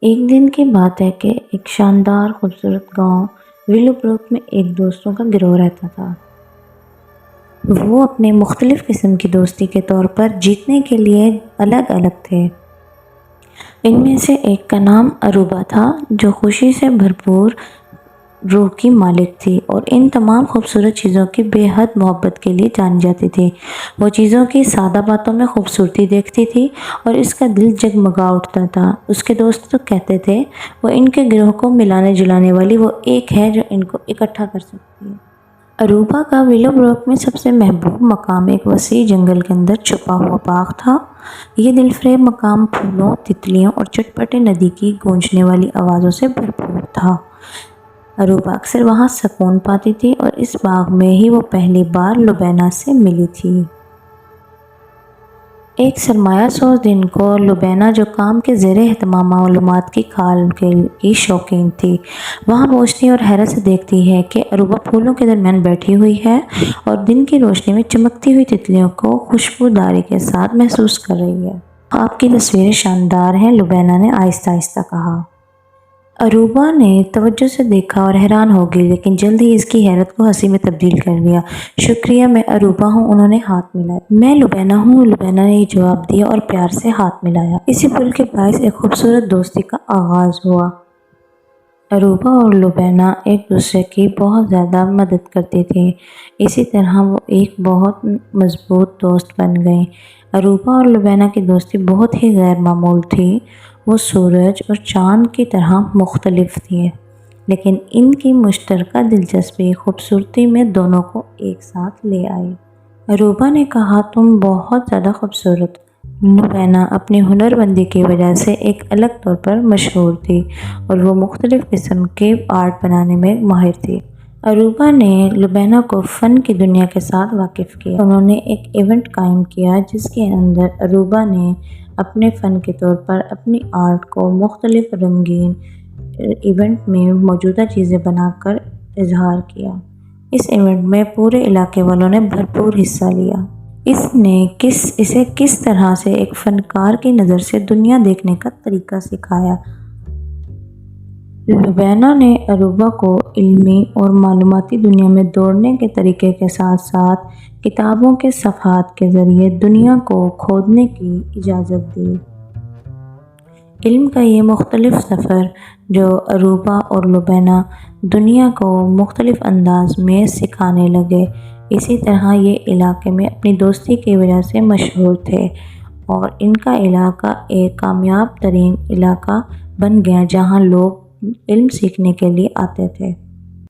ایک دن کی بات ہے کہ ایک شاندار خوبصورت گاؤں ویلو بروک میں ایک دوستوں کا گروہ رہتا تھا۔ وہ اپنے مختلف قسم کی دوستی کے طور پر جیتنے کے لیے الگ الگ تھے۔ ان میں سے ایک کا نام اروبا تھا جو خوشی سے بھرپور روح کی مالک تھی اور ان تمام خوبصورت چیزوں کی بے حد محبت کے لیے جانی جاتی تھی۔ وہ چیزوں کی سادہ باتوں میں خوبصورتی دیکھتی تھی اور اس کا دل جگمگا اٹھتا تھا۔ اس کے دوست تو کہتے تھے وہ ان کے گروہ کو ملانے جلانے والی وہ ایک ہے جو ان کو اکٹھا کر سکتی ہے۔ اروبا کا ویلو بروک میں سب سے محبوب مقام ایک وسیع جنگل کے اندر چھپا ہوا باغ تھا۔ یہ دلفریب مقام پھولوں، تتلیوں اور چٹپٹے ندی کی گونجنے والی آوازوں سے بھرپور تھا۔ اروبا اکثر وہاں سکون پاتی تھی اور اس باغ میں ہی وہ پہلی بار لوبینا سے ملی تھی۔ ایک سرمایہ سوز دن کو لوبینا جو کام کے زیر اہتمام معلومات کی کھال کی شوقین تھی، وہاں پہنچتی اور حیرت سے دیکھتی ہے کہ اروبا پھولوں کے درمیان بیٹھی ہوئی ہے اور دن کی روشنی میں چمکتی ہوئی تتلیوں کو خوشبوداری کے ساتھ محسوس کر رہی ہے۔ آپ کی تصویریں شاندار ہیں، لوبینا نے آہستہ آہستہ کہا۔ اروبا نے توجہ سے دیکھا اور حیران ہو گئی، لیکن جلد ہی اس کی حیرت کو ہنسی میں تبدیل کر دیا۔ شکریہ، میں اروبا ہوں، انہوں نے ہاتھ ملایا۔ میں لوبینا ہوں، لوبینا نے جواب دیا اور پیار سے ہاتھ ملایا۔ اسی پل کے باعث ایک خوبصورت دوستی کا آغاز ہوا۔ اروبا اور لوبینا ایک دوسرے کی بہت زیادہ مدد کرتی تھیں۔ اسی طرح وہ ایک بہت مضبوط دوست بن گئیں۔ اروبا اور لوبینا کی دوستی بہت ہی غیر معمول تھی۔ وہ سورج اور چاند کی طرح مختلف تھے، لیکن ان کی مشترکہ دلچسپی خوبصورتی میں دونوں کو ایک ساتھ لے آئی۔ اروبا نے کہا، تم بہت زیادہ خوبصورت۔ لوبینا اپنی ہنر بندی کی وجہ سے ایک الگ طور پر مشہور تھی اور وہ مختلف قسم کے آرٹ بنانے میں ماہر تھی۔ اروبا نے لوبینا کو فن کی دنیا کے ساتھ واقف کیا۔ انہوں نے ایک ایونٹ قائم کیا جس کے اندر اروبا نے اپنے فن کے طور پر اپنی آرٹ کو مختلف رنگین ایونٹ میں موجودہ چیزیں بنا کر اظہار کیا۔ اس ایونٹ میں پورے علاقے والوں نے بھرپور حصہ لیا۔ اس نے اسے کس طرح سے ایک فنکار کی نظر سے دنیا دیکھنے کا طریقہ سکھایا۔ لوبینا نے اروبا کو علمی اور معلوماتی دنیا میں دوڑنے کے طریقے کے ساتھ ساتھ کتابوں کے صفحات کے ذریعے دنیا کو کھودنے کی اجازت دی۔ علم کا یہ مختلف سفر جو اروبا اور لوبینا دنیا کو مختلف انداز میں سکھانے لگے، اسی طرح یہ علاقے میں اپنی دوستی کی وجہ سے مشہور تھے اور ان کا علاقہ ایک کامیاب ترین علاقہ بن گیا جہاں لوگ علم سیکھنے کے لیے آتے تھے۔